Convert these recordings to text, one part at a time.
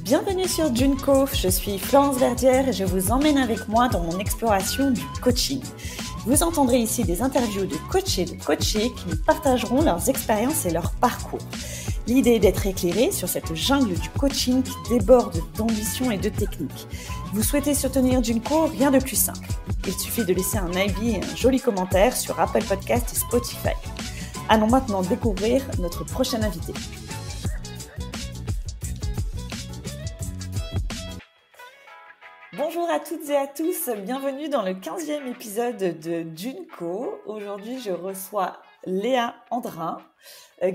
Bienvenue sur Junko, je suis Florence Verdière et je vous emmène avec moi dans mon exploration du coaching. Vous entendrez ici des interviews de coachés et de coachés qui nous partageront leurs expériences et leurs parcours. L'idée est d'être éclairé sur cette jungle du coaching qui déborde d'ambition et de technique. Vous souhaitez soutenir Junko, rien de plus simple. Il suffit de laisser un avis et un joli commentaire sur Apple Podcast et Spotify. Allons maintenant découvrir notre prochain invité. Bonjour à toutes et à tous, bienvenue dans le 15e épisode de Junko. Aujourd'hui, je reçois Léa Andrin,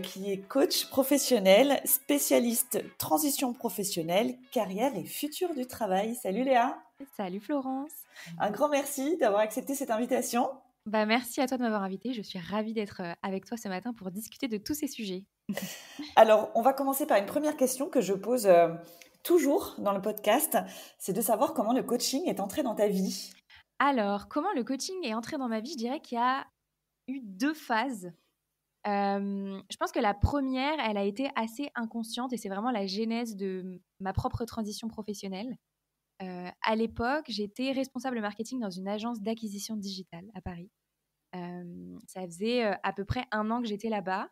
qui est coach professionnel, spécialiste transition professionnelle, carrière et futur du travail. Salut Léa. Salut Florence. Un grand merci d'avoir accepté cette invitation. Merci à toi de m'avoir invitée. Je suis ravie d'être avec toi ce matin pour discuter de tous ces sujets. Alors, on va commencer par une première question que je pose toujours dans le podcast. C'est de savoir comment le coaching est entré dans ta vie. Alors, comment le coaching est entré dans ma vie? Je dirais qu'il y a eu 2 phases. Je pense que la première, elle a été assez inconsciente et c'est vraiment la genèse de ma propre transition professionnelle. À l'époque, j'étais responsable marketing dans une agence d'acquisition digitale à Paris. Ça faisait à peu près 1 an que j'étais là-bas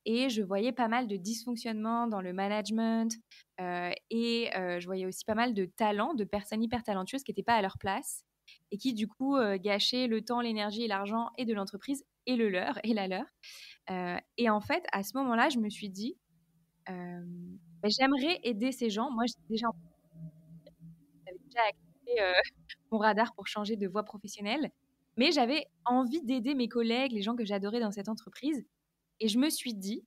et je voyais pas mal de dysfonctionnements dans le management et je voyais aussi pas mal de talents, de personnes hyper talentueuses qui n'étaient pas à leur place et qui du coup gâchaient le temps, l'énergie et l'argent et de l'entreprise et le leur et la leur. Et en fait, à ce moment-là, je me suis dit, j'aimerais aider ces gens. Moi, j'avais déjà activé mon radar pour changer de voie professionnelle. Mais j'avais envie d'aider mes collègues, les gens que j'adorais dans cette entreprise. Et je me suis dit,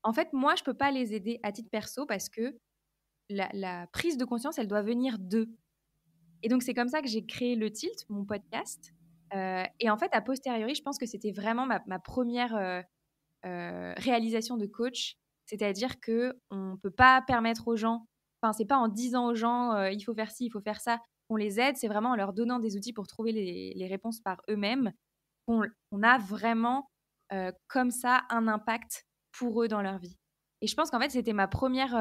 en fait, moi, je ne peux pas les aider à titre perso parce que la prise de conscience, elle doit venir d'eux. Et donc, c'est comme ça que j'ai créé le Tilt, mon podcast. Et en fait, a posteriori, je pense que c'était vraiment ma première réalisation de coach. C'est-à-dire qu'on ne peut pas permettre aux gens, enfin, c'est pas en disant aux gens, il faut faire ci, il faut faire ça, qu'on les aide. C'est vraiment en leur donnant des outils pour trouver les réponses par eux-mêmes qu'on a vraiment comme ça un impact pour eux dans leur vie. Et je pense qu'en fait, c'était ma première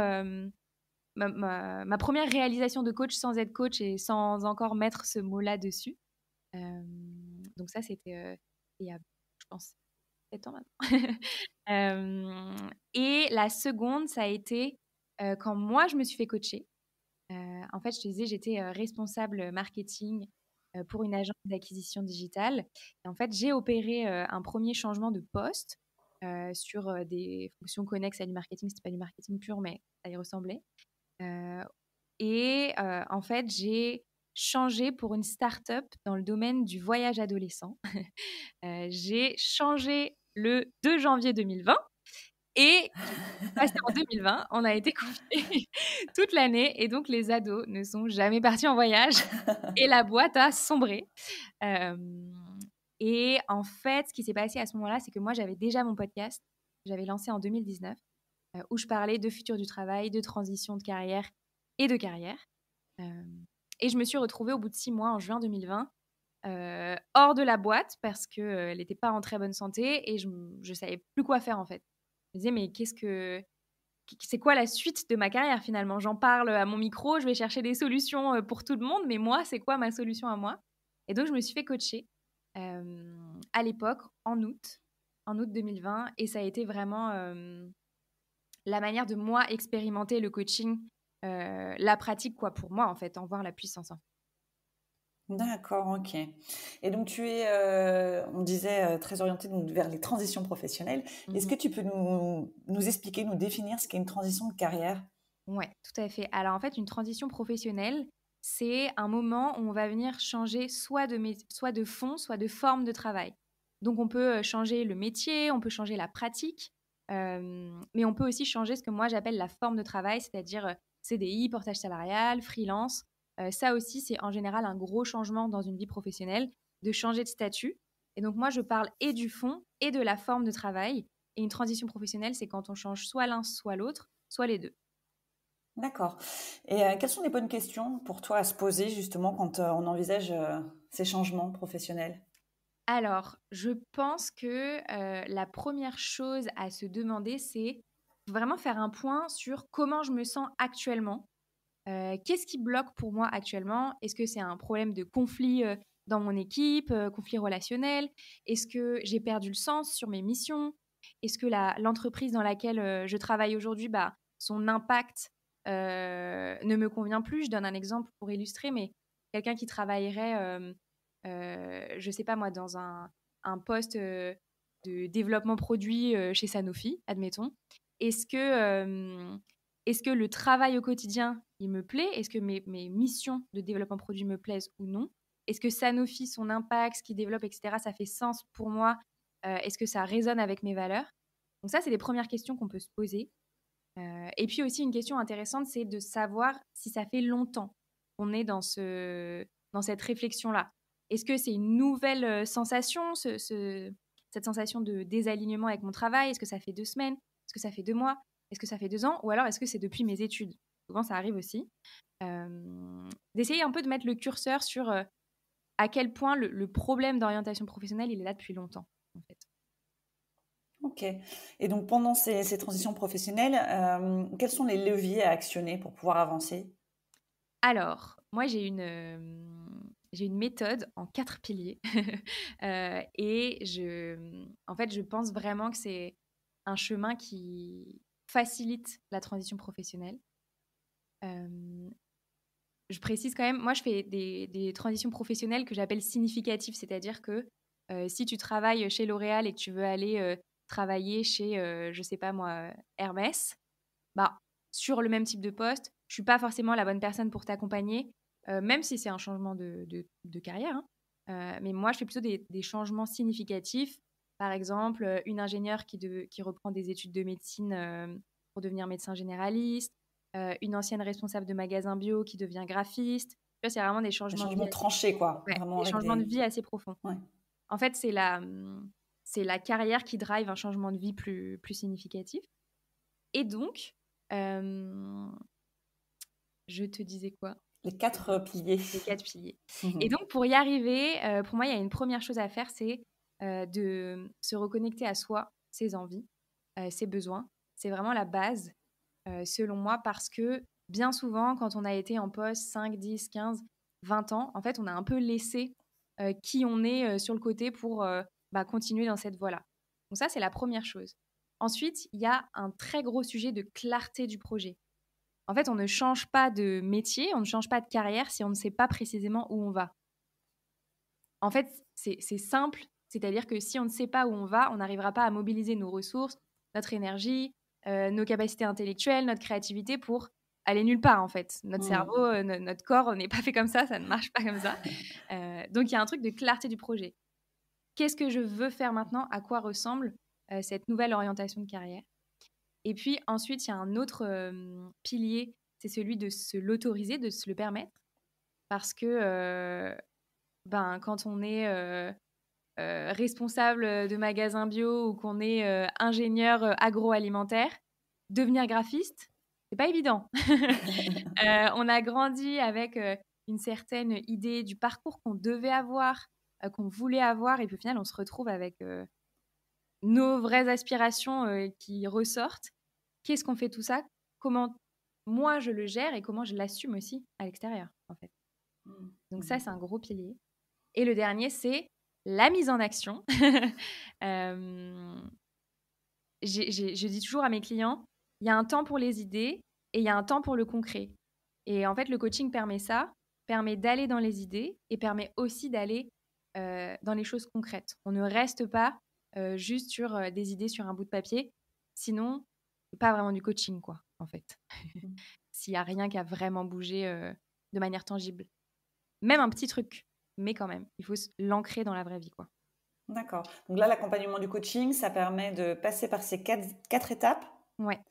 réalisation de coach sans être coach et sans encore mettre ce mot-là dessus. Donc ça, c'était il y a, je pense, 7 ans maintenant. Et la seconde, ça a été quand moi, je me suis fait coacher. En fait, je te disais, j'étais responsable marketing pour une agence d'acquisition digitale. Et en fait, j'ai opéré un premier changement de poste sur des fonctions connexes à du marketing. C'était pas du marketing pur, mais ça y ressemblait. En fait, j'ai changé pour une start-up dans le domaine du voyage adolescent. J'ai changé le 2 janvier 2020 et passé en 2020, on a été confinés toute l'année et donc les ados ne sont jamais partis en voyage et la boîte a sombré. Et en fait, ce qui s'est passé à ce moment-là, c'est que moi, j'avais déjà mon podcast. J'avais lancé en 2019 où je parlais de futur du travail, de transition de carrière et de carrière. Et je me suis retrouvée au bout de 6 mois, en juin 2020, hors de la boîte parce qu'elle n'était pas en très bonne santé et je ne savais plus quoi faire en fait. Je me disais, mais c'est quoi la suite de ma carrière finalement? J'en parle à mon micro, je vais chercher des solutions pour tout le monde, mais moi, c'est quoi ma solution à moi? Et donc, je me suis fait coacher à l'époque, en août 2020, et ça a été vraiment la manière de moi expérimenter le coaching, la pratique quoi pour moi en fait, en voir la puissance. D'accord, ok. Et donc tu es, on disait, très orientée donc, vers les transitions professionnelles. Est-ce que tu peux nous expliquer, nous définir ce qu'est une transition de carrière? Ouais, tout à fait. Alors en fait, une transition professionnelle, c'est un moment où on va venir changer soit de fond, soit de forme de travail. Donc on peut changer le métier, on peut changer la pratique, mais on peut aussi changer ce que moi j'appelle la forme de travail, c'est-à-dire CDI, portage salarial, freelance. Ça aussi, c'est en général un gros changement dans une vie professionnelle, de changer de statut. Et donc moi, je parle et du fond et de la forme de travail. Et une transition professionnelle, c'est quand on change soit l'un, soit l'autre, soit les deux. D'accord. Et quelles sont les bonnes questions pour toi à se poser justement quand on envisage ces changements professionnels? Alors, je pense que la première chose à se demander, c'est vraiment faire un point sur comment je me sens actuellement Qu'est-ce qui bloque pour moi actuellement? Est-ce que c'est un problème de conflit dans mon équipe, conflit relationnel? Est-ce que j'ai perdu le sens sur mes missions? Est-ce que l'entreprise dans laquelle je travaille aujourd'hui, bah, son impact ne me convient plus? Je donne un exemple pour illustrer, mais quelqu'un qui travaillerait, je ne sais pas moi, dans un poste de développement produit chez Sanofi, admettons. Est-ce que, est-ce que le travail au quotidien, il me plaît? Est-ce que mes missions de développement produit me plaisent ou non? Est-ce que Sanofi, son impact, ce qu'il développe, etc., ça fait sens pour moi? Est-ce que ça résonne avec mes valeurs? Donc ça, c'est les premières questions qu'on peut se poser. Et puis aussi, une question intéressante, c'est de savoir si ça fait longtemps qu'on est dans cette réflexion-là. Est-ce que c'est une nouvelle sensation, cette sensation de désalignement avec mon travail? Est-ce que ça fait 2 semaines? Est-ce que ça fait 2 mois? Est-ce que ça fait 2 ans? Ou alors est-ce que c'est depuis mes études? Souvent, ça arrive aussi. D'essayer un peu de mettre le curseur sur à quel point le problème d'orientation professionnelle, il est là depuis longtemps, en fait. Ok. Et donc, pendant ces transitions professionnelles, quels sont les leviers à actionner pour pouvoir avancer? Alors, moi, j'ai une méthode en 4 piliers. Et en fait, je pense vraiment que c'est un chemin qui facilite la transition professionnelle. Je précise quand même, moi, je fais des transitions professionnelles que j'appelle significatives, c'est-à-dire que si tu travailles chez L'Oréal et que tu veux aller travailler chez, je sais pas moi, Hermès, bah, sur le même type de poste, je suis pas forcément la bonne personne pour t'accompagner, même si c'est un changement de carrière, hein. Mais moi, je fais plutôt des changements significatifs. Par exemple, une ingénieure qui reprend des études de médecine pour devenir médecin généraliste, une ancienne responsable de magasin bio qui devient graphiste. Tu vois, c'est vraiment des Des changements de vie changements assez, tranchés, quoi, ouais, vraiment des avec changements de des... vie assez profonds. Ouais. En fait, c'est la carrière qui drive un changement de vie plus significatif. Et donc, je te disais quoi? Les 4 piliers. Les 4 piliers. Et Mhm. donc pour y arriver, pour moi, il y a une première chose à faire, c'est, de se reconnecter à soi, ses envies, ses besoins. C'est vraiment la base, selon moi, parce que bien souvent, quand on a été en poste 5, 10, 15, 20 ans, en fait, on a un peu laissé, qui on est, sur le côté pour, bah, continuer dans cette voie-là. Donc ça, c'est la première chose. Ensuite, il y a un très gros sujet de clarté du projet. En fait, on ne change pas de métier, on ne change pas de carrière si on ne sait pas précisément où on va. En fait, c'est simple, c'est-à-dire que si on ne sait pas où on va, on n'arrivera pas à mobiliser nos ressources, notre énergie, nos capacités intellectuelles, notre créativité pour aller nulle part, en fait. Notre cerveau, Mhm. notre corps n'est pas fait comme ça ne marche pas comme ça. Donc il y a un truc de clarté du projet. Qu'est-ce que je veux faire maintenant? À quoi ressemble cette nouvelle orientation de carrière? Et puis ensuite, il y a un autre pilier, c'est celui de se l'autoriser, de se le permettre. Parce que ben, quand on est responsable de magasin bio ou qu'on est ingénieur agroalimentaire, devenir graphiste, c'est pas évident. On a grandi avec une certaine idée du parcours qu'on devait avoir, qu'on voulait avoir, et puis au final, on se retrouve avec nos vraies aspirations qui ressortent. Qu'est-ce qu'on fait tout ça? Comment moi je le gère et comment je l'assume aussi à l'extérieur, en fait. Donc ça, c'est un gros pilier. Et le dernier, c'est la mise en action. Euh, je dis toujours à mes clients, il y a un temps pour les idées et il y a un temps pour le concret. Et en fait, le coaching permet ça, permet d'aller dans les idées et permet aussi d'aller dans les choses concrètes. On ne reste pas juste sur des idées sur un bout de papier. Sinon, c'est pas vraiment du coaching, quoi, en fait. S'il n'y a rien qui a vraiment bougé de manière tangible. Même un petit truc, mais quand même, il faut l'ancrer dans la vraie vie, quoi. D'accord. Donc là, l'accompagnement du coaching, ça permet de passer par ces quatre étapes Ouais,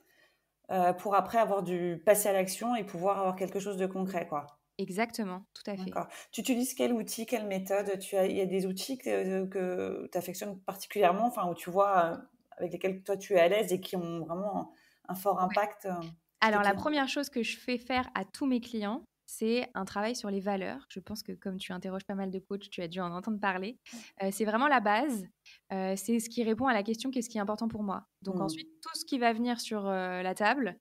pour après avoir du passer à l'action et pouvoir avoir quelque chose de concret, quoi. exactement, tout à fait. D'accord. Tu utilises quel outil, quelle méthode? Il y a des outils que tu affectionnes particulièrement, enfin, où tu vois, avec lesquels toi tu es à l'aise et qui ont vraiment un fort Ouais. impact chez tes Alors, la clients? première chose que je fais faire à tous mes clients, c'est un travail sur les valeurs. Je pense que comme tu interroges pas mal de coachs, tu as dû en entendre parler. C'est vraiment la base. C'est ce qui répond à la question: «Qu'est-ce qui est important pour moi?» Donc Hmm. ensuite, tout ce qui va venir sur la table,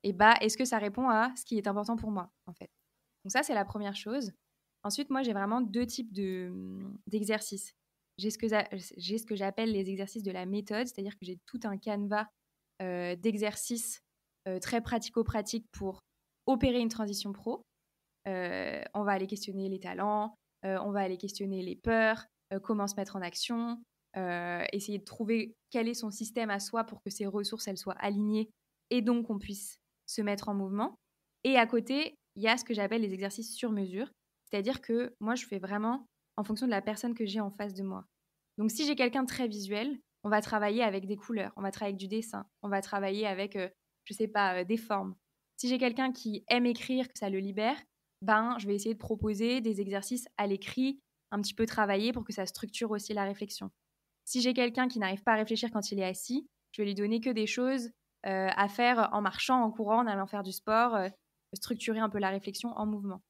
et bah, est-ce que ça répond à ce qui est important pour moi, en fait? Donc ça, c'est la première chose. Ensuite, moi, j'ai vraiment 2 types d'exercices. J'ai ce que j'appelle les exercices de la méthode, c'est-à-dire que j'ai tout un canevas, d'exercices, très pratico-pratiques pour opérer une transition pro. On va aller questionner les talents, on va aller questionner les peurs, comment se mettre en action, essayer de trouver quel est son système à soi pour que ses ressources, elles soient alignées et donc qu'on puisse se mettre en mouvement. Et à côté, il y a ce que j'appelle les exercices sur mesure, c'est-à-dire que moi, je fais vraiment en fonction de la personne que j'ai en face de moi. Donc si j'ai quelqu'un de très visuel, on va travailler avec des couleurs, on va travailler avec du dessin, on va travailler avec, je sais pas, des formes. Si j'ai quelqu'un qui aime écrire, que ça le libère, ben, je vais essayer de proposer des exercices à l'écrit, un petit peu travaillés pour que ça structure aussi la réflexion. Si j'ai quelqu'un qui n'arrive pas à réfléchir quand il est assis, je vais lui donner que des choses à faire en marchant, en courant, en allant faire du sport, structurer un peu la réflexion en mouvement.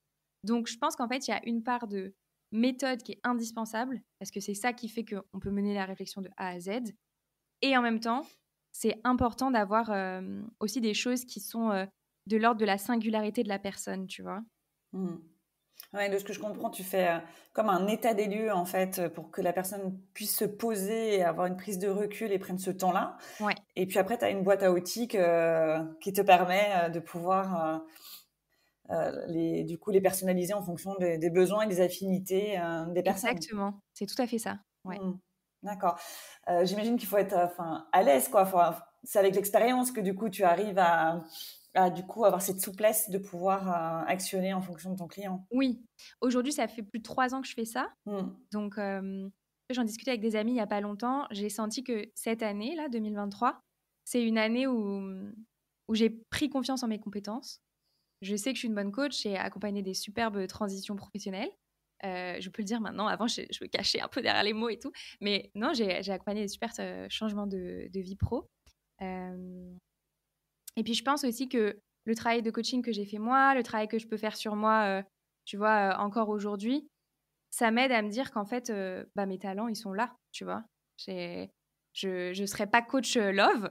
Donc, je pense qu'en fait, il y a une part de méthode qui est indispensable, parce que c'est ça qui fait qu'on peut mener la réflexion de A à Z. Et en même temps, c'est important d'avoir aussi des choses qui sont de l'ordre de la singularité de la personne, tu vois. Mmh. Ouais, de ce que je comprends, tu fais comme un état des lieux, en fait, pour que la personne puisse se poser et avoir une prise de recul et prenne ce temps-là. Ouais, Et puis après, tu as une boîte à outils qui te permet de pouvoir du coup, les personnaliser en fonction des besoins et des affinités des personnes. exactement. C'est tout à fait ça. Ouais. Mmh. D'accord. J'imagine qu'il faut être enfin, à l'aise, quoi. C'est avec l'expérience que du coup, tu arrives à du coup, avoir cette souplesse de pouvoir actionner en fonction de ton client. Oui, aujourd'hui, ça fait plus de 3 ans que je fais ça. Mmh. Donc, j'en discutais avec des amis il y a pas longtemps. J'ai senti que cette année, là, 2023, c'est une année où j'ai pris confiance en mes compétences. Je sais que je suis une bonne coach, j'ai accompagné des superbes transitions professionnelles. Je peux le dire maintenant, avant je me cachais un peu derrière les mots et tout. Mais non, j'ai accompagné des super changements de vie pro. Euh, et puis je pense aussi que le travail de coaching que j'ai fait moi, le travail que je peux faire sur moi, tu vois, encore aujourd'hui, ça m'aide à me dire qu'en fait, bah, mes talents, ils sont là, tu vois. J'ai je serais pas coach, love,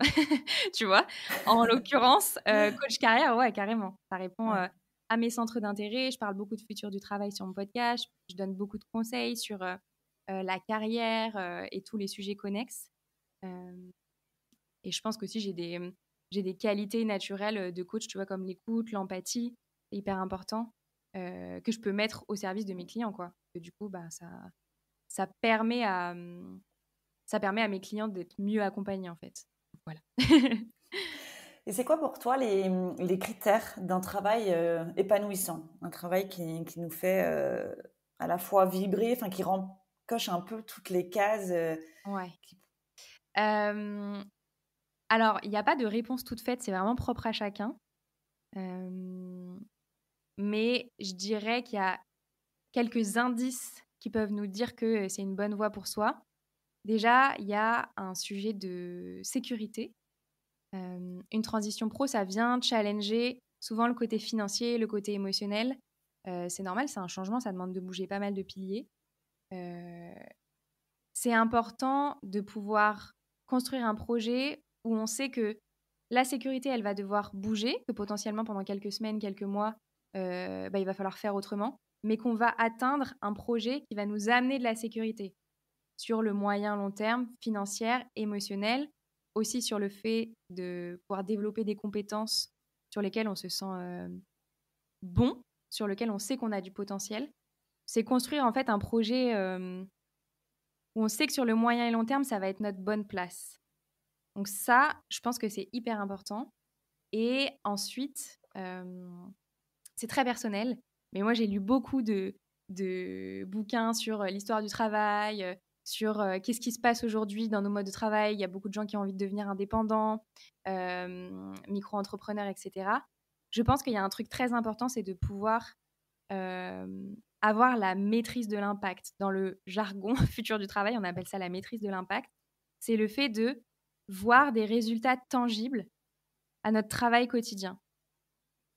tu vois? En l'occurrence, coach carrière, ouais, carrément. Ça répond, Ouais. à mes centres d'intérêt. Je parle beaucoup de futur du travail sur mon podcast. Je donne beaucoup de conseils sur, la carrière, et tous les sujets connexes. Hem Et je pense qu'aussi j'ai des qualités naturelles, de coach, tu vois? Comme l'écoute, l'empathie, c'est hyper important, que je peux mettre au service de mes clients, quoi. Et du coup, bah, ça permet à, ça permet à mes clients d'être mieux accompagnés, en fait. Voilà. Et c'est quoi pour toi les critères d'un travail épanouissant? Un travail qui nous fait à la fois vibrer, enfin coche un peu toutes les cases. Ouais. Qui- Hem, alors, il y a pas de réponse toute faite, c'est vraiment propre à chacun. Hem, mais je dirais qu'il y a quelques indices qui peuvent nous dire que, c'est une bonne voie pour soi. Déjà, il y a un sujet de sécurité. Une transition pro, ça vient challenger souvent le côté financier, le côté émotionnel. C'est normal, c'est un changement, ça demande de bouger pas mal de piliers. Heu, c'est important de pouvoir construire un projet où on sait que la sécurité, elle va devoir bouger, que potentiellement pendant quelques semaines, quelques mois, bah, il va falloir faire autrement, mais qu'on va atteindre un projet qui va nous amener de la sécurité sur le moyen long terme, financière, émotionnelle, aussi sur le fait de pouvoir développer des compétences sur lesquelles on se sent bon, sur lesquelles on sait qu'on a du potentiel. C'est construire en fait un projet où on sait que sur le moyen et long terme, ça va être notre bonne place. Donc ça, je pense que c'est hyper important. Et ensuite, c'est très personnel, mais moi j'ai lu beaucoup de bouquins sur l'histoire du travail, sur qu'est-ce qui se passe aujourd'hui dans nos modes de travail. Il y a beaucoup de gens qui ont envie de devenir indépendants, micro-entrepreneurs, etc. Je pense qu'il y a un truc très important, c'est de pouvoir avoir la maîtrise de l'impact. Dans le jargon futur du travail, on appelle ça la maîtrise de l'impact. C'est le fait de voir des résultats tangibles à notre travail quotidien.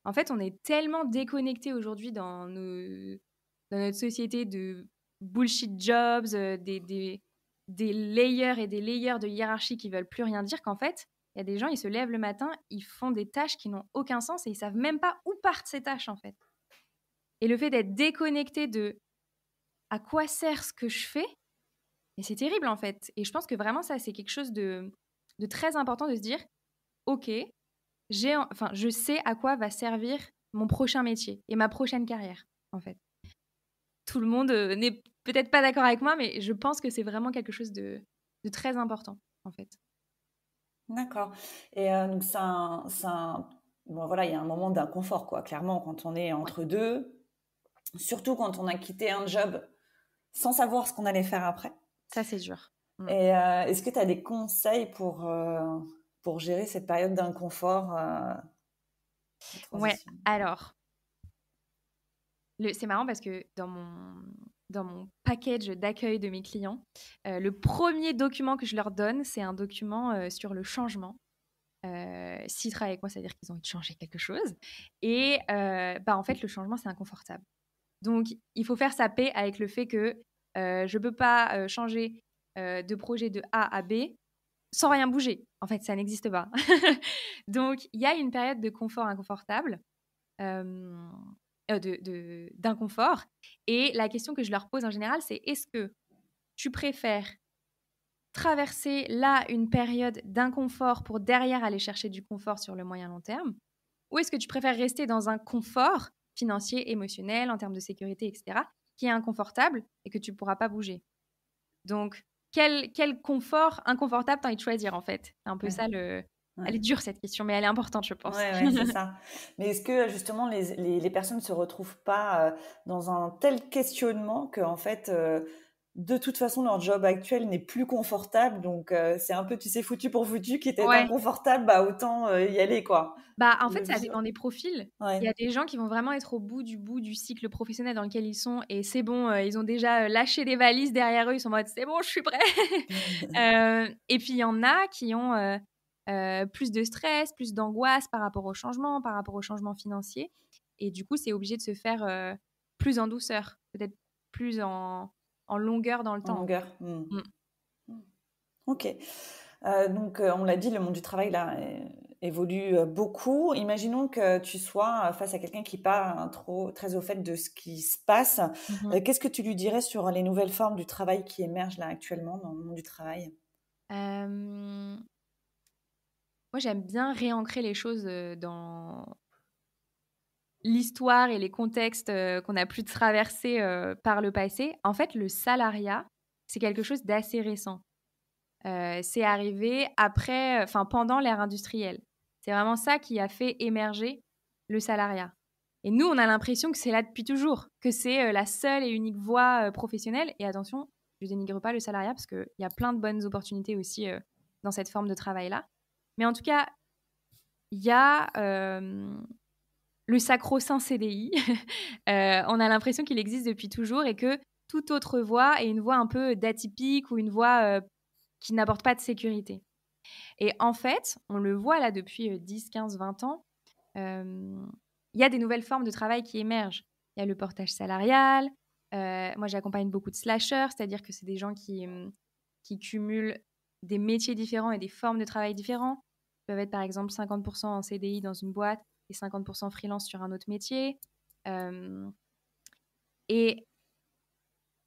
En fait, on est tellement déconnecté aujourd'hui dans notre société de bullshit jobs, des layers et des layers de hiérarchie qui veulent plus rien dire qu'en fait, Il y a des gens, ils se lèvent le matin, ils font des tâches qui n'ont aucun sens et ils savent même pas où partent ces tâches, en fait. Et le fait d'être déconnecté de à quoi sert ce que je fais, et c'est terrible, en fait. Et je pense que vraiment, ça, c'est quelque chose de très important de se dire, OK, je sais à quoi va servir mon prochain métier et ma prochaine carrière, en fait. Tout le monde n'est peut-être pas d'accord avec moi, mais je pense que c'est vraiment quelque chose de très important, en fait. D'accord. Et donc bon, voilà, il y a un moment d'inconfort, quoi. Clairement, quand on est Ouais. entre deux, surtout quand on a quitté un job sans savoir ce qu'on allait faire après. Ça, c'est dur. Et est-ce que tu as des conseils pour gérer cette période d'inconfort, de Ouais, transition? alors, c'est marrant parce que dans mon package d'accueil de mes clients, le premier document que je leur donne, c'est un document sur le changement. S'ils travaillent avec moi, ça veut dire qu'ils ont envie de changer quelque chose. Et en fait, le changement, c'est inconfortable. Donc, il faut faire sa paix avec le fait que je ne peux pas changer de projet de A à B sans rien bouger. En fait, ça n'existe pas. Donc, il y a une période de confort inconfortable, euh, d'inconfort. Et la question que je leur pose en général, c'est est-ce que tu préfères traverser là une période d'inconfort pour derrière aller chercher du confort sur le moyen long terme? Ou est-ce que tu préfères rester dans un confort financier, émotionnel, en termes de sécurité, etc., qui est inconfortable et que tu ne pourras pas bouger? Donc, quel confort inconfortable t'as envie de choisir, en fait? C'est un peu Ouais, ça le... Elle est ouais. dure, cette question, mais elle est importante, je pense. Ouais, ouais, c'est ça. Mais est-ce que justement les personnes ne se retrouvent pas dans un tel questionnement que en fait, de toute façon, leur job actuel n'est plus confortable, donc c'est un peu, tu sais, foutu pour foutu, qui était Ouais. inconfortable, bah autant y aller, quoi. En Le fait, ça vivre. dépend des profils. Ouais. Il y a des gens qui vont vraiment être au bout du cycle professionnel dans lequel ils sont et c'est bon, ils ont déjà lâché des valises derrière eux, ils sont en mode c'est bon, je suis prêt. Et puis il y en a qui ont plus de stress, plus d'angoisse par rapport au changement financier. Et du coup, c'est obligé de se faire plus en douceur, peut-être plus en longueur dans le En temps. longueur. Mm. Mm. Ok. Donc, on l'a dit, le monde du travail là évolue beaucoup. Imaginons que tu sois face à quelqu'un qui pas trop très au fait de ce qui se passe. Mhm. Qu'est-ce que tu lui dirais sur les nouvelles formes du travail qui émergent là actuellement dans le monde du travail? Euh, Moi, j'aime bien réancrer les choses dans l'histoire et les contextes qu'on a pu traverser par le passé. En fait, le salariat, c'est quelque chose d'assez récent. C'est arrivé après, enfin pendant l'ère industrielle. C'est vraiment ça qui a fait émerger le salariat. Et nous, on a l'impression que c'est là depuis toujours, que c'est la seule et unique voie professionnelle. Et attention, je dénigre pas le salariat parce qu'il y a plein de bonnes opportunités aussi dans cette forme de travail-là. Mais en tout cas, il y a le sacro-saint CDI. On a l'impression qu'il existe depuis toujours et que toute autre voie est une voie un peu d'atypique ou une voie qui n'apporte pas de sécurité. Et en fait, on le voit là depuis 10, 15, 20 ans, il y a des nouvelles formes de travail qui émergent. Il y a le portage salarial. Moi, j'accompagne beaucoup de slashers, c'est-à-dire que c'est des gens qui cumulent des métiers différents et des formes de travail différents. Ils peuvent être par exemple 50% en CDI dans une boîte et 50% freelance sur un autre métier. Et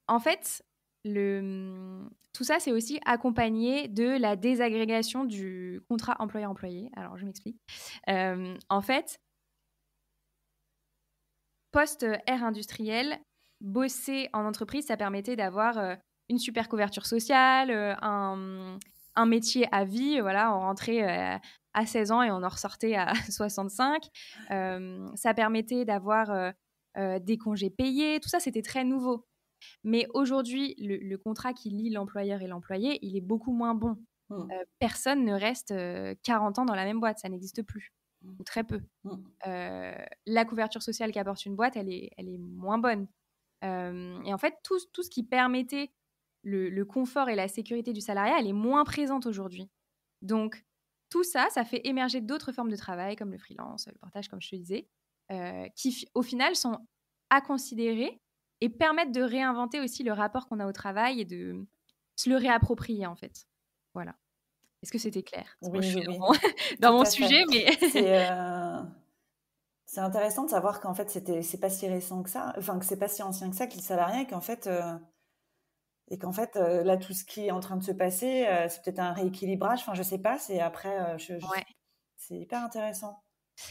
en fait, tout ça, c'est aussi accompagné de la désagrégation du contrat employeur-employé. Alors, je m'explique. En fait, post-ère industrielle, bosser en entreprise, ça permettait d'avoir une super couverture sociale, un métier à vie. Voilà, on rentrait à 16 ans et on en ressortait à 65. Ça permettait d'avoir des congés payés. Tout ça, c'était très nouveau. Mais aujourd'hui, le contrat qui lie l'employeur et l'employé, il est beaucoup moins bon. Mm. Personne ne reste 40 ans dans la même boîte, ça n'existe plus, ou très peu. Mm. La couverture sociale qu'apporte une boîte, elle est moins bonne. Et en fait, tout ce qui permettait le confort et la sécurité du salariat, elle est moins présente aujourd'hui. Donc, tout ça, ça fait émerger d'autres formes de travail, comme le freelance, le portage, comme je te disais, qui, au final, sont à considérer et permettent de réinventer aussi le rapport qu'on a au travail et de se le réapproprier, en fait. Voilà. Est-ce que c'était clair? Parce que moi, Oui, je oui, suis oui, dans tout mon à fait. sujet, mais C'est intéressant de savoir qu'en fait, c'est pas si récent que ça, enfin, que c'est pas si ancien que ça, que le salariat, et qu'en fait, là, tout ce qui est en train de se passer, c'est peut-être un rééquilibrage, enfin, je sais pas, c'est après, ouais. c'est hyper intéressant.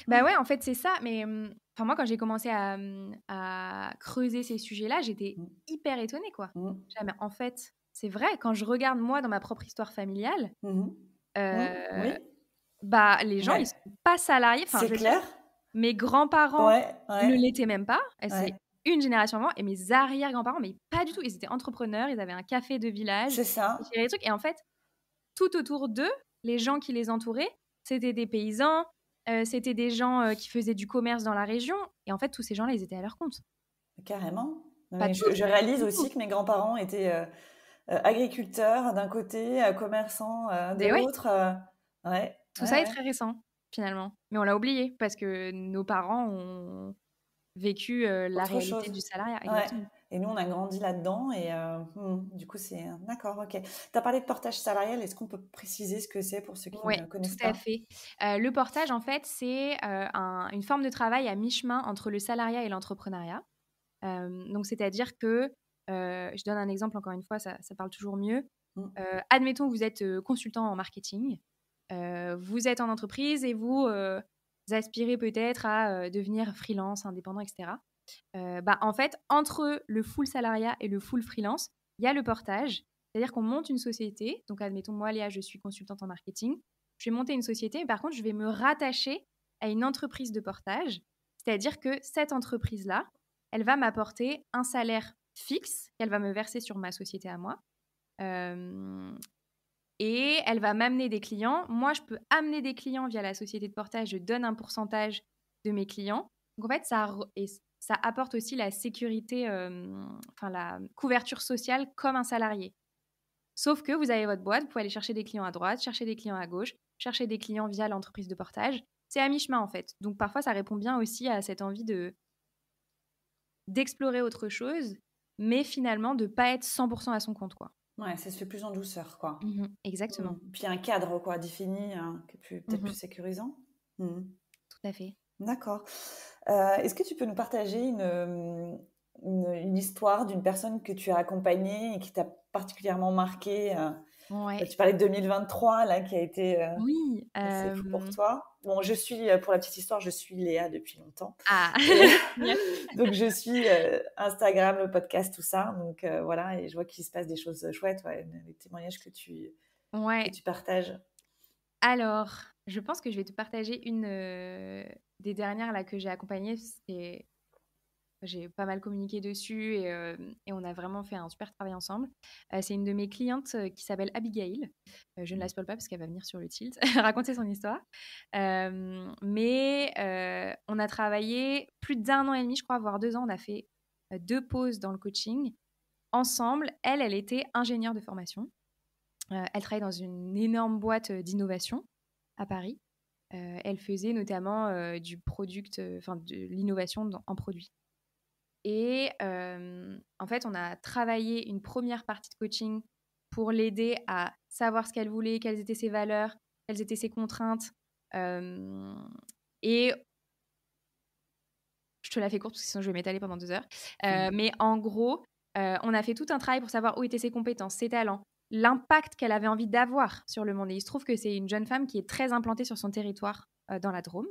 Bah, ouais, en fait, c'est ça, mais enfin, moi, quand j'ai commencé à creuser ces sujets-là, j'étais Mmh. hyper étonnée, quoi. Mmh. J'étais là: «Mais en fait, c'est vrai, quand je regarde, moi, dans ma propre histoire familiale, Mmh. Mmh. heu, Oui, bah, les gens, ils ouais, sont pas salariés». Enfin, c'est je veux dire, clair. mes grands-parents Ouais, ne ouais, l'étaient même pas, c'est ouais. une génération avant, et mes arrière-grands-parents, mais pas du tout. Ils étaient entrepreneurs, ils avaient un café de village, C'est ils ça. géraient des trucs, et en fait, tout autour d'eux, les gens qui les entouraient, c'était des paysans, c'était des gens, qui faisaient du commerce dans la région, et en fait, tous ces gens-là, ils étaient à leur compte. Carrément. Non, Pas mais tous, je mais réalise beaucoup. aussi que mes grands-parents étaient, agriculteurs d'un côté, commerçants, de Mais ouais, l'autre, ouais, tout ouais, ça est ouais. très récent, finalement. Mais on l'a oublié parce que nos parents ont vécu, la Autre réalité chose. du salariat, Ouais, exactement. et nous, on a grandi là-dedans et du coup, c'est d'accord, OK. Tu as parlé de portage salarial, est-ce qu'on peut préciser ce que c'est pour ceux qui Ouais, ne tout connaissent à pas? fait. Le portage, en fait, c'est, une forme de travail à mi-chemin entre le salariat et l'entrepreneuriat. Donc c'est-à-dire que, je donne un exemple, encore une fois, ça parle toujours mieux. Mmh. Admettons que vous êtes, consultant en marketing, vous êtes en entreprise et vous aspirez peut-être à, devenir freelance, indépendant, et cetera. Bah, en fait, entre le full salariat et le full freelance, il y a le portage. C'est-à-dire qu'on monte une société. Donc, admettons, moi, Léa, je suis consultante en marketing. Je vais monter une société, mais par contre, je vais me rattacher à une entreprise de portage. C'est-à-dire que cette entreprise-là, elle va m'apporter un salaire fixe qu'elle va me verser sur ma société à moi. Euh, et elle va m'amener des clients. Moi, je peux amener des clients via la société de portage. Je donne un pourcentage de mes clients. Donc, en fait, ça apporte aussi la sécurité, enfin la couverture sociale comme un salarié. Sauf que vous avez votre boîte, vous pouvez aller chercher des clients à droite, chercher des clients à gauche, chercher des clients via l'entreprise de portage. C'est à mi-chemin, en fait. Donc, parfois, ça répond bien aussi à cette envie d'explorer autre chose, mais finalement, de ne pas être 100% à son compte, quoi. Ouais, ça se fait plus en douceur, quoi. Mmh. Exactement. Puis un cadre, quoi, défini, qui est peut-être plus Mhm. sécurisant? Mmh. Tout à fait. D'accord. Est-ce que tu peux nous partager une histoire d'une personne que tu as accompagnée et qui t'a particulièrement marquée? Ouais. Tu parlais de 2023 là, qui a été, Oui. assez fou pour toi. Bon, pour la petite histoire, je suis Léa depuis longtemps Ah! et Merci. donc je suis, Instagram, le podcast, tout ça, donc voilà, et je vois qu'il se passe des choses, chouettes, ouais, les témoignages que Ouais. tu partages. Alors, je pense que je vais te partager une, des dernières là que j'ai accompagnées. J'ai pas mal communiqué dessus, et on a vraiment fait un super travail ensemble. C'est une de mes clientes, qui s'appelle Abigail. Je ne la spoil pas parce qu'elle va venir sur le Tilt raconter son histoire. On a travaillé plus d'1 an et demi, je crois, voire 2 ans. On a fait, 2 pauses dans le coaching ensemble. Elle était ingénieure de formation. Elle travaillait dans une énorme boîte, d'innovation à Paris. Elle faisait notamment, du product, enfin de l'innovation en produits. Et en fait, on a travaillé une première partie de coaching pour l'aider à savoir ce qu'elle voulait, quelles étaient ses valeurs, quelles étaient ses contraintes. Et je te la fais courte parce que sinon je vais m'étaler pendant 2 heures. Mmh. Mais en gros, on a fait tout un travail pour savoir où étaient ses compétences, ses talents, l'impact qu'elle avait envie d'avoir sur le monde. Et il se trouve que c'est une jeune femme qui est très implantée sur son territoire, dans la Drôme.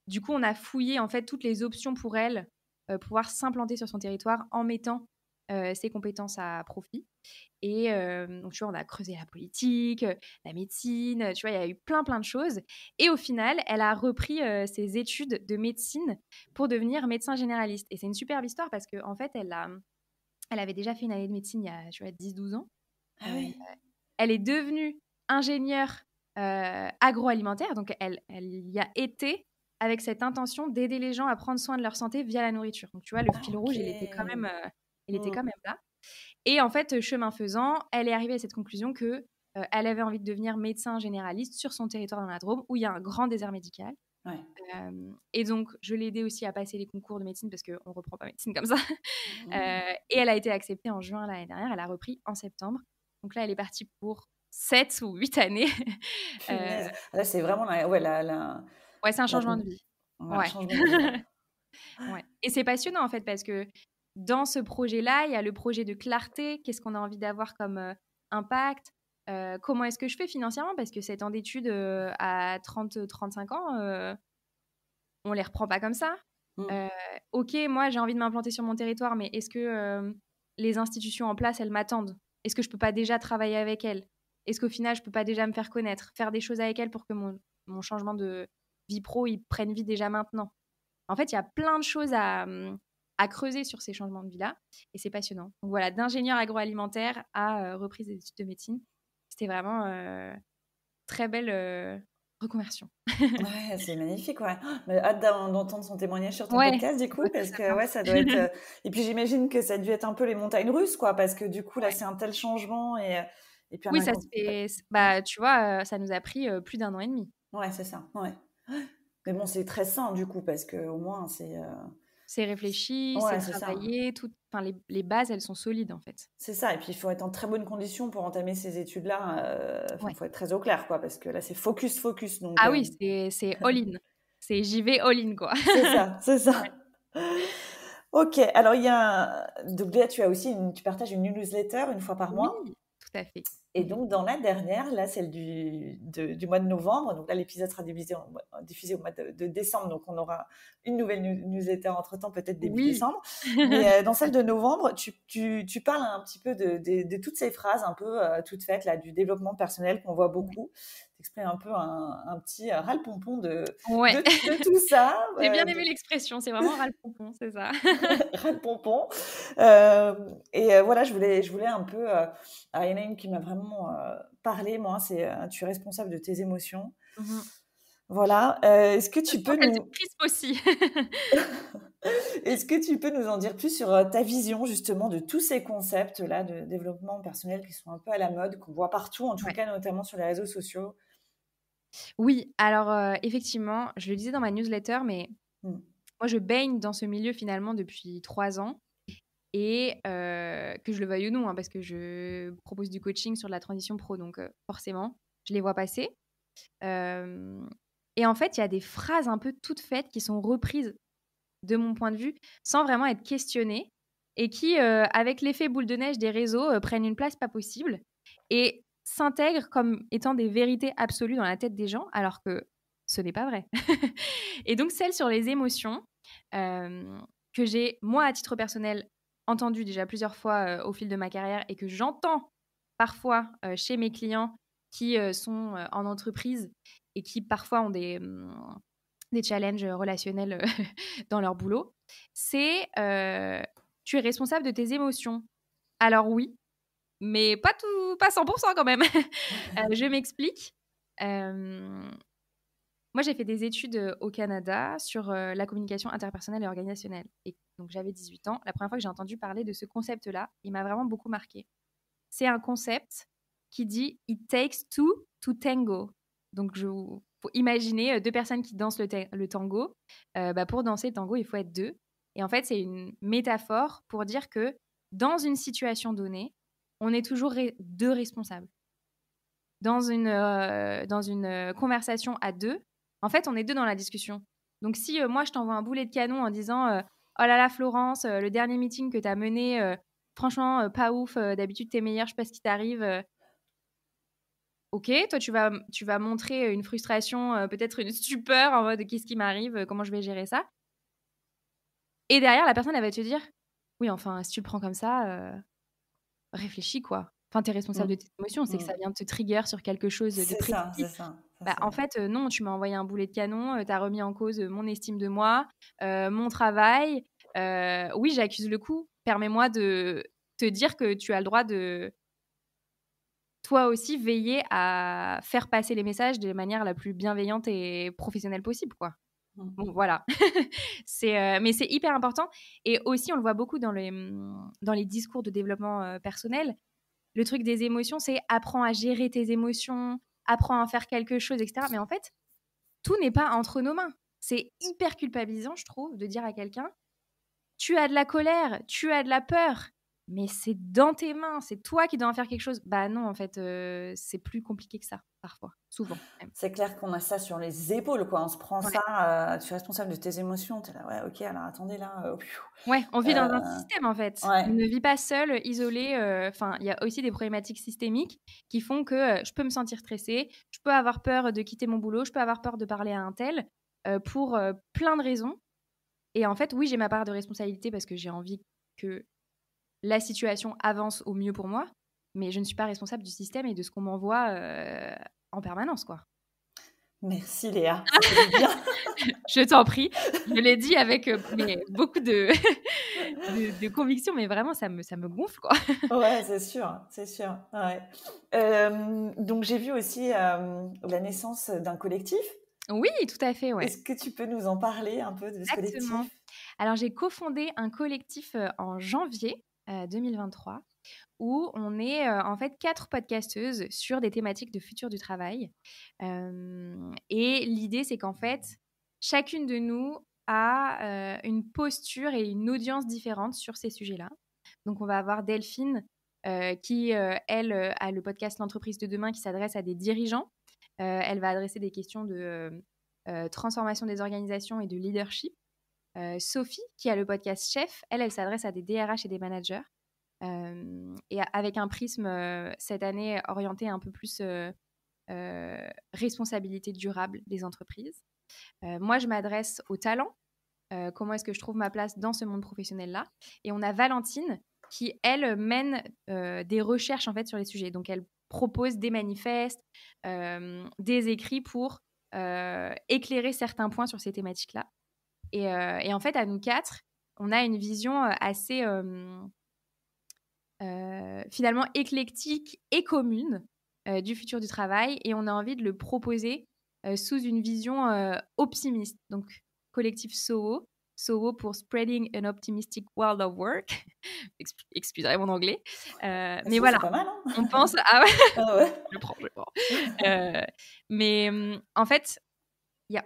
Du coup, on a fouillé en fait toutes les options pour elle, pouvoir s'implanter sur son territoire en mettant, ses compétences à profit. Et donc tu vois, on a creusé la politique, la médecine, tu vois, il y a eu plein, plein de choses. Et au final, elle a repris, ses études de médecine pour devenir médecin généraliste. Et c'est une superbe histoire parce qu'en fait, elle avait déjà fait une année de médecine il y a, tu vois, 10-12 ans. Ah Heu, oui? Elle est devenue ingénieure, agroalimentaire, donc elle y a été avec cette intention d'aider les gens à prendre soin de leur santé via la nourriture. Donc tu vois, le Ah fil rouge, OK. il était quand Mmh. même là. Et en fait, chemin faisant, elle est arrivée à cette conclusion que, elle avait envie de devenir médecin généraliste sur son territoire dans la Drôme, où il y a un grand désert médical. Ouais. Et donc je l'ai aidée aussi à passer les concours de médecine parce qu'on reprend pas médecine comme ça. Mmh. Et elle a été acceptée en juin l'année dernière, elle a repris en septembre. Donc là, elle est partie pour 7 ou 8 années. Punaise. Là, c'est vraiment ouais, Ouais, c'est un la, changement de vie. un Ouais. changement de vie. Ouais. Ouais. Et c'est passionnant en fait parce que dans ce projet-là, il y a le projet de clarté. Qu'est-ce qu'on a envie d'avoir comme impact? Comment est-ce que je fais financièrement? Parce que 7 ans d'études à 30-35 ans, on les reprend pas comme ça. Mm. Ok, moi j'ai envie de m'implanter sur mon territoire, mais est-ce que les institutions en place, elles m'attendent? Est-ce que je peux pas déjà travailler avec elles? Est-ce qu'au final, je peux pas déjà me faire connaître, faire des choses avec elles pour que mon changement de vie pro, il prenne vie déjà maintenant? En fait, il y a plein de choses à creuser sur ces changements de vie-là, et c'est passionnant. Donc voilà, d'ingénieur agroalimentaire à reprise des études de médecine, c'était vraiment très belle reconversion. Ouais, c'est magnifique, ouais. Mais hâte d'entendre son témoignage sur ton Ouais, podcast, du ça coup, doit être parce très que bien. ouais, ça doit être. Et puis j'imagine que ça a dû être un peu les montagnes russes, quoi, parce que du coup, là, Ouais. c'est un tel changement et puis un Oui, ça se fait. Ouais, Bah, tu vois, ça nous a pris plus d'1 an et demi. ouais, c'est ça. Ouais. Mais bon, c'est très sain, du coup, parce que au moins, c'est. C'est réfléchi, c'est Ouais, c'est ça. travaillé, tout. Enfin, les bases, elles sont solides en fait. C'est ça. Et puis, il faut être en très bonne condition pour entamer ces études-là. Enfin, Ouais. il faut être très au clair, quoi, parce que là, c'est focus, focus. Donc, Ah oui, c'est all-in. C'est j'y vais all-in, quoi. c'est ça, c'est ça. Ouais. Ok, alors donc là tu as aussi tu partages une newsletter une fois par Oui, mois. tout à fait. Et donc dans la dernière, là celle du mois de novembre, donc là l'épisode sera diffusé au mois de décembre, donc on aura une nouvelle newsletter entre-temps, peut-être début Oui. décembre. Mais dans celle de novembre, tu parles un petit peu de toutes ces phrases un peu toutes faites là, du développement personnel qu'on voit beaucoup. Tu exprimes un peu un petit ras-le-pompon Ouais. de tout ça. J'ai bien aimé l'expression, c'est vraiment ras-le-pompon, c'est ça. Ras le pompon. Voilà, je voulais un peu. Alors, il y en a une qui m'a vraiment parlé, moi, c'est tu es responsable de tes émotions. Mmh. Voilà. Est-ce que Je tu sens peux qu'elle te nous, crispe aussi. est-ce que tu peux nous en dire plus sur ta vision justement de tous ces concepts-là de développement personnel qui sont un peu à la mode, qu'on voit partout, en tout Ouais. cas notamment sur les réseaux sociaux? Oui, alors effectivement, je le disais dans ma newsletter, mais Mm. moi je baigne dans ce milieu finalement depuis 3 ans et que je le veuille ou non, hein, parce que je propose du coaching sur de la transition pro, donc forcément, je les vois passer. Hem et en fait, il y a des phrases un peu toutes faites qui sont reprises de mon point de vue, sans vraiment être questionnées et qui, avec l'effet boule de neige des réseaux, prennent une place pas possible et s'intègrent comme étant des vérités absolues dans la tête des gens, alors que ce n'est pas vrai. Et donc celle sur les émotions, que j'ai, moi, à titre personnel, entendue déjà plusieurs fois, au fil de ma carrière et que j'entends parfois, chez mes clients qui, sont, en entreprise et qui parfois ont des challenges relationnels dans leur boulot, c'est tu es responsable de tes émotions. Alors oui, mais pas 100% quand même. Je m'explique. Euh, Moi, j'ai fait des études au Canada sur la communication interpersonnelle et organisationnelle. Et donc, j'avais 18 ans. La première fois que j'ai entendu parler de ce concept-là, il m'a vraiment beaucoup marqué. C'est un concept qui dit It takes two to tango. Donc, faut imaginer deux personnes qui dansent le tango. Pour danser le tango, il faut être deux. Et en fait, c'est une métaphore pour dire que dans une situation donnée, on est toujours deux responsables. Dans une conversation à deux, en fait, on est deux dans la discussion. Donc, si moi, je t'envoie un boulet de canon en disant Oh là là, Florence, le dernier meeting que tu as mené, franchement, pas ouf, d'habitude, t'es meilleure, je sais pas ce qui t'arrive. Ok, toi, tu vas montrer une frustration, peut-être une stupeur en mode qu'est-ce qui m'arrive, comment je vais gérer ça. Et derrière, la personne, elle va te dire oui, enfin, si tu le prends comme ça, réfléchis quoi. Enfin, tu es responsable de Mm. tes émotions, c'est que ça Mm. vient te trigger sur quelque chose de C'est ça, précis. c'est ça. Ça, Bah, en fait, non, tu m'as envoyé un boulet de canon, tu as remis en cause mon estime de moi, mon travail. Oui, j'accuse le coup. Permets-moi de te dire que tu as le droit de, toi aussi, veiller à faire passer les messages de manière la plus bienveillante et professionnelle possible, quoi. Mm. Bon, voilà. Mais c'est hyper important. Et aussi, on le voit beaucoup dans les discours de développement personnel. Le truc des émotions, c'est apprends à gérer tes émotions, apprends à faire quelque chose, etc. Mais en fait, tout n'est pas entre nos mains. C'est hyper culpabilisant, je trouve, de dire à quelqu'un tu as de la colère, tu as de la peur. mais c'est dans tes mains, c'est toi qui dois en faire quelque chose. Bah non, en fait, c'est plus compliqué que ça, parfois, souvent même. C'est clair qu'on a ça sur les épaules, quoi. On se prend Ouais. ça, tu es responsable de tes émotions. Tu es là: «Ouais, OK, alors attendez là, Ouais, on vit dans un heu, système, en fait. ouais, On ne vit pas seul, isolé, enfin, il y a aussi des problématiques systémiques qui font que, je peux me sentir stressée, je peux avoir peur de quitter mon boulot, je peux avoir peur de parler à un tel, pour, plein de raisons et en fait, oui, j'ai ma part de responsabilité parce que j'ai envie que la situation avance au mieux pour moi, mais je ne suis pas responsable du système et de ce qu'on m'envoie, en permanence, quoi. merci Léa, ça fait du bien». Je t'en prie, je l'ai dit avec, mais beaucoup de de conviction, mais vraiment ça me gonfle, quoi. Ouais, c'est sûr, ouais. Donc j'ai vu aussi, la naissance d'un collectif. Oui, tout à fait, ouais. Est-ce que tu peux nous en parler un peu de ce Exactement. collectif? Alors j'ai cofondé un collectif, en janvier, 2023 où on est, en fait 4 podcasteuses sur des thématiques de futur du travail. Et l'idée, c'est qu'en fait, chacune de nous a, une posture et une audience différente sur ces sujets-là. Donc on va avoir Delphine, qui, elle, a le podcast «L'entreprise de demain» qui s'adresse à des dirigeants. Elle va adresser des questions de, transformation des organisations et de leadership. Sophie, qui a le podcast Chef, elle s'adresse à des DRH et des managers. Et avec un prisme, cette année orienté un peu plus, responsabilité durable des entreprises. Moi, je m'adresse aux talents. Comment est-ce que je trouve ma place dans ce monde professionnel-là? Et on a Valentine qui, elle, mène, des recherches, en fait, sur les sujets. Donc elle propose des manifestes, des écrits pour, éclairer certains points sur ces thématiques-là. Et en fait, à nous 4, on a une vision, assez, finalement éclectique et commune, du futur du travail et on a envie de le proposer, sous une vision, optimiste. Donc collectif SOWO, SOWO pour Spreading an Optimistic World of Work. Excuserez mon anglais. Ah Mais si, voilà, c'est pas mal, hein? on pense ah ouais, Ah ouais. je prends. Mais en fait,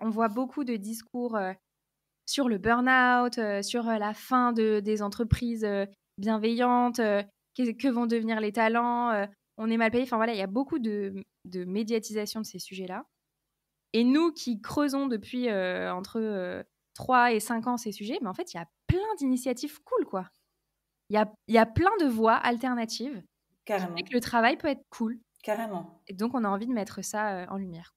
on voit beaucoup de discours, sur le burn-out, sur, la fin des entreprises, bienveillantes, que vont devenir les talents, on est mal payé. Enfin voilà, il y a beaucoup de médiatisation de ces sujets-là et nous qui creusons depuis, entre, 3 et 5 ans ces sujets, mais en fait, il y a plein d'initiatives cool, quoi. Il y a plein de voies alternatives qui fait Carrément, que le travail peut être cool carrément. et donc on a envie de mettre ça, en lumière.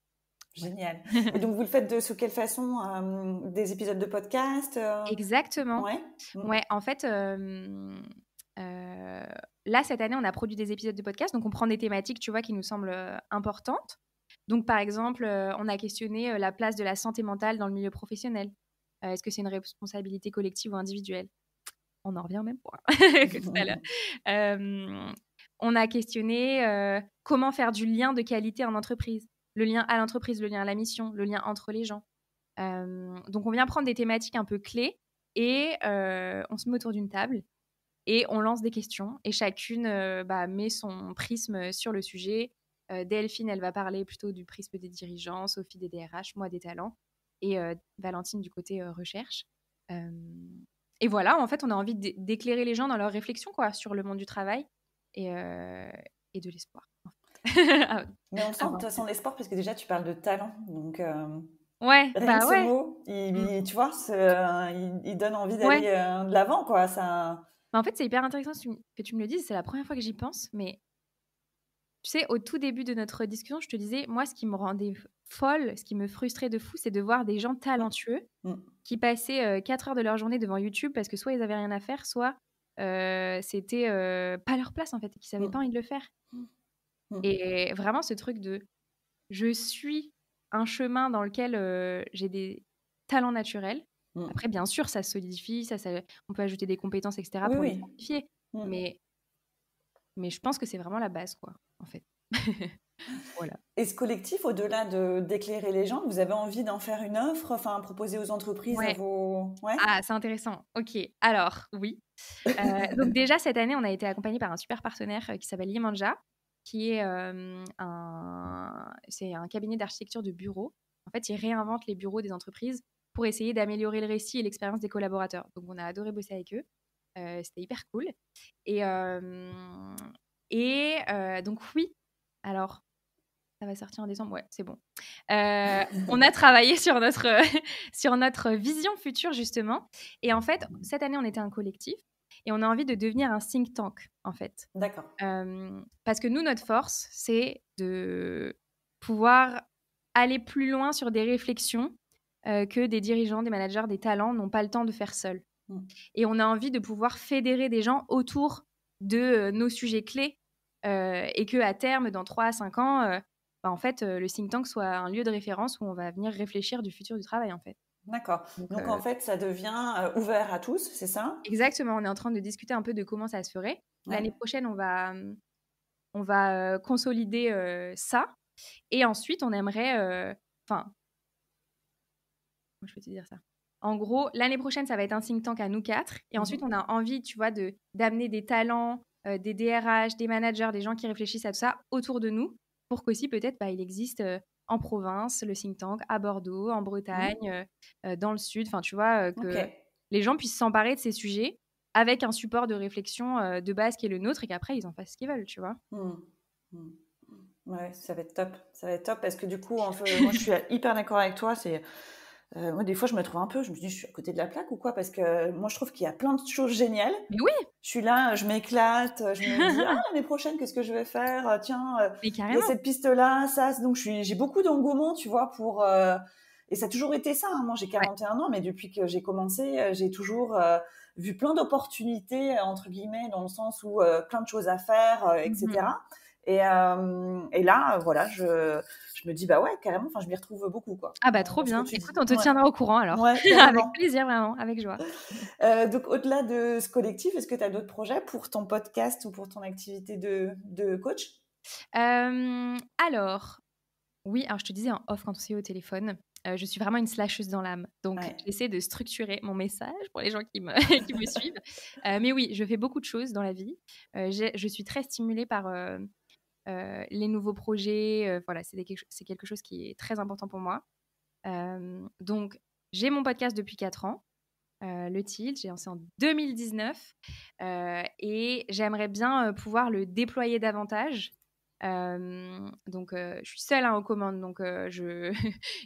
Voilà. Génial. Et donc vous le faites de sous quelle façon? Des épisodes de podcast, Exactement. Ouais? Mmh. Ouais, en fait, là, cette année, on a produit des épisodes de podcast, donc on prend des thématiques, tu vois, qui nous semblent, importantes. Donc, par exemple, on a questionné, la place de la santé mentale dans le milieu professionnel. Est-ce que c'est une responsabilité collective ou individuelle? On en revient au même point que tout à l'heure. Hem, on a questionné, comment faire du lien de qualité en entreprise. Le lien à l'entreprise, le lien à la mission, le lien entre les gens. Donc on vient prendre des thématiques un peu clés et on se met autour d'une table et on lance des questions et chacune, met son prisme sur le sujet. Delphine, elle va parler plutôt du prisme des dirigeants, Sophie des DRH, moi des talents et Valentine du côté, recherche. Hem et voilà, en fait, on a envie d'éclairer les gens dans leurs réflexions, quoi, sur le monde du travail et et de l'espoir, en fait. Mais on sent de toute Avant façon l'espoir parce que déjà tu parles de talent, donc ouais, rien que bah, ce ouais. mot, Mmh. tu vois, il donne envie Ouais. d'aller, de l'avant, quoi, ça Bah, en fait, c'est hyper intéressant que tu me le dises, c'est la première fois que j'y pense, mais tu sais, au tout début de notre discussion, je te disais, moi, ce qui me rendait folle, ce qui me frustrait de fou, c'est de voir des gens mmh, talentueux mmh, qui passaient, 4 heures de leur journée devant YouTube parce que soit ils avaient rien à faire, soit, c'était, pas leur place, en fait, et qu'ils avaient pas mmh, envie de le faire. mmh, Et vraiment ce truc de je suis un chemin dans lequel, j'ai des talents naturels. mmh. Après bien sûr, ça se solidifie, ça on peut ajouter des compétences et cetera Oui, pour les oui. certifier. Mmh. Mais je pense que c'est vraiment la base, quoi, en fait. Voilà. Et ce collectif, au-delà d'éclairer les gens, vous avez envie d'en faire une offre, enfin proposer aux entreprises à Ouais. vos ouais? Ah, c'est intéressant. OK. Alors, oui. Donc déjà cette année, on a été accompagnés par un super partenaire, qui s'appelle Yemanja, qui est, c'est un cabinet d'architecture de bureaux. En fait, ils réinventent les bureaux des entreprises pour essayer d'améliorer le récit et l'expérience des collaborateurs. Donc on a adoré bosser avec eux. C'était hyper cool. Et, donc oui, alors ça va sortir en décembre, ouais, c'est bon. On a travaillé sur notre vision future, justement. Et en fait, cette année, on était un collectif et on a envie de devenir un think tank, en fait. D'accord. Parce que nous, notre force, c'est de pouvoir aller plus loin sur des réflexions que des dirigeants, des managers, des talents n'ont pas le temps de faire seuls. Et on a envie de pouvoir fédérer des gens autour de nos sujets clés et qu'à terme, dans 3 à 5 ans, en fait, le think tank soit un lieu de référence où on va venir réfléchir du futur du travail, en fait. D'accord. Donc en fait, ça devient ouvert à tous, c'est ça? Exactement. On est en train de discuter un peu de comment ça se ferait. Ouais. L'année prochaine, on va consolider ça. Et ensuite, on aimerait... Enfin, je peux te dire ça. En gros, l'année prochaine, ça va être un think tank à nous 4. Et ensuite, on a envie, tu vois, d'amener des talents, des DRH, des managers, des gens qui réfléchissent à tout ça autour de nous pour qu'aussi, peut-être, il existe en province, le think tank, à Bordeaux, en Bretagne, dans le sud. Enfin, tu vois, que les gens puissent s'emparer de ces sujets avec un support de réflexion de base qui est le nôtre et qu'après, ils en fassent ce qu'ils veulent, tu vois. Ouais, ça va être top. Ça va être top parce que du coup, moi, je suis hyper d'accord avec toi. Moi, des fois, je me trouve un peu, je me dis, je suis à côté de la plaque ou quoi? Parce que moi, je trouve qu'il y a plein de choses géniales. Mais oui! Je suis là, je m'éclate, je me dis, l'année prochaine, qu'est-ce que je vais faire? Tiens, il y a cette piste-là, ça. Donc, j'ai beaucoup d'engouement, tu vois, et ça a toujours été ça. Moi, j'ai 41 ans, mais depuis que j'ai commencé, j'ai toujours vu plein d'opportunités, entre guillemets, dans le sens où plein de choses à faire, etc. Et là, voilà, je me dis, bah ouais, carrément, je m'y retrouve beaucoup, quoi. Ah bah trop bien. Écoute, on te tiendra au courant alors. Ouais, avec plaisir, vraiment, avec joie. Donc, au-delà de ce collectif, est-ce que tu as d'autres projets pour ton podcast ou pour ton activité de coach? Alors, oui, je te disais en off quand on s'est eu au téléphone, je suis vraiment une slasheuse dans l'âme. Donc, j'essaie de structurer mon message pour les gens qui me suivent. Mais oui, je fais beaucoup de choses dans la vie. Je suis très stimulée par... les nouveaux projets, voilà, c'est quelque chose qui est très important pour moi. Donc, j'ai mon podcast depuis 4 ans, le Tilt, j'ai lancé en 2019 et j'aimerais bien pouvoir le déployer davantage. Donc, je suis seule aux commandes, donc je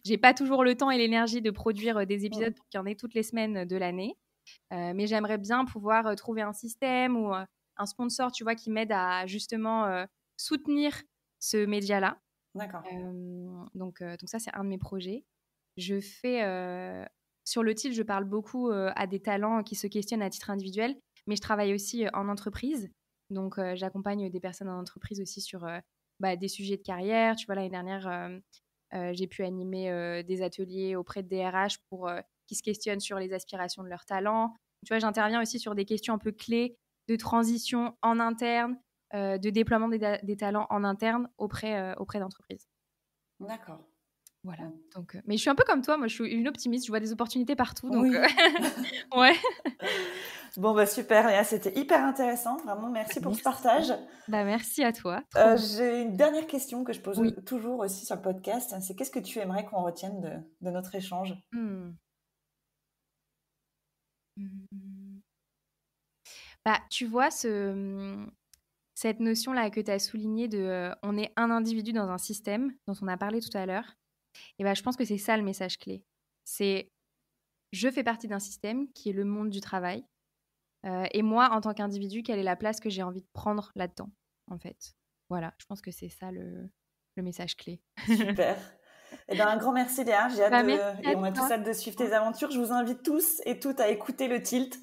n'ai pas toujours le temps et l'énergie de produire des épisodes pour qu'il y en ait toutes les semaines de l'année. Mais j'aimerais bien pouvoir trouver un système ou un sponsor, tu vois, qui m'aide à justement... soutenir ce média-là. D'accord. Donc ça, c'est un de mes projets. Je fais... sur le Tilt, je parle beaucoup à des talents qui se questionnent à titre individuel, mais je travaille aussi en entreprise. Donc, j'accompagne des personnes en entreprise aussi sur des sujets de carrière. Tu vois, l'année dernière, j'ai pu animer des ateliers auprès de DRH pour qui se questionnent sur les aspirations de leurs talents. Tu vois, j'interviens aussi sur des questions un peu clés de transition en interne, de déploiement des talents en interne auprès d'entreprises. D'accord. Voilà. Donc, mais je suis un peu comme toi, moi je suis une optimiste, je vois des opportunités partout. Donc, oui. Ouais. Bon, super, Léa, c'était hyper intéressant. Vraiment, merci pour ce partage. Merci à toi. J'ai une dernière question que je pose toujours aussi sur le podcast. C'est qu'est-ce que tu aimerais qu'on retienne de notre échange? Tu vois, cette notion-là que tu as soulignée de on est un individu dans un système dont on a parlé tout à l'heure, et je pense que c'est ça le message clé. C'est je fais partie d'un système qui est le monde du travail. Et moi, en tant qu'individu, quelle est la place que j'ai envie de prendre là-dedans, en fait. Voilà, je pense que c'est ça le message clé. Super. Un grand merci, Léa. J'ai hâte et on a tous hâte de suivre tes aventures. Je vous invite tous et toutes à écouter le Tilt.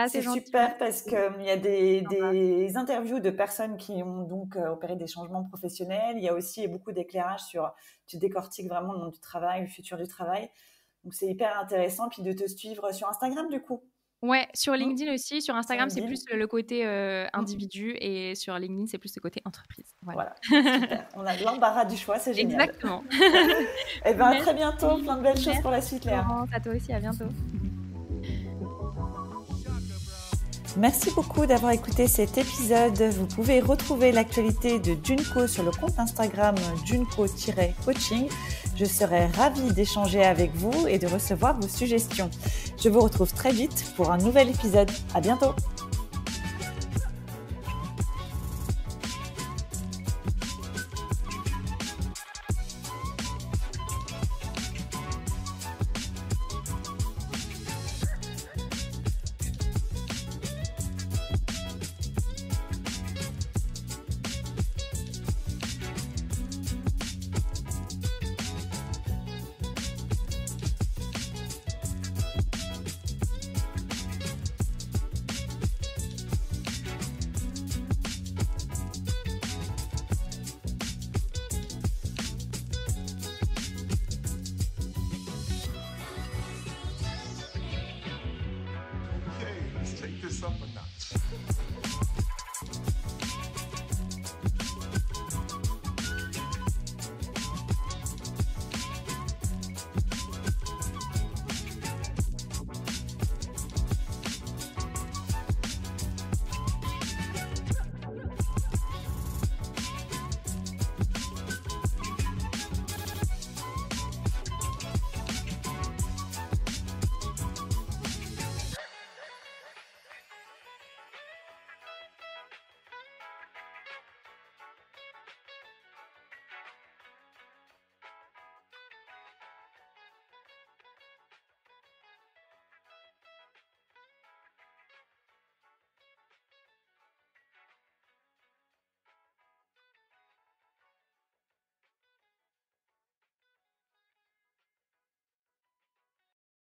C'est super parce qu'il y a des interviews de personnes qui ont donc opéré des changements professionnels. Il y a aussi beaucoup d'éclairage tu décortiques vraiment le monde du travail, le futur du travail. Donc, c'est hyper intéressant. Puis de te suivre sur Instagram, du coup. Ouais, sur LinkedIn aussi. Sur Instagram, c'est plus le côté individu et sur LinkedIn, c'est plus le côté entreprise. Voilà. Super. On a l'embarras du choix, c'est génial. Exactement. À très bientôt. Plein de belles choses pour la suite, Léa. À toi aussi, à bientôt. Merci beaucoup d'avoir écouté cet épisode. Vous pouvez retrouver l'actualité de Junko sur le compte Instagram Junko-coaching. Je serai ravie d'échanger avec vous et de recevoir vos suggestions. Je vous retrouve très vite pour un nouvel épisode. À bientôt.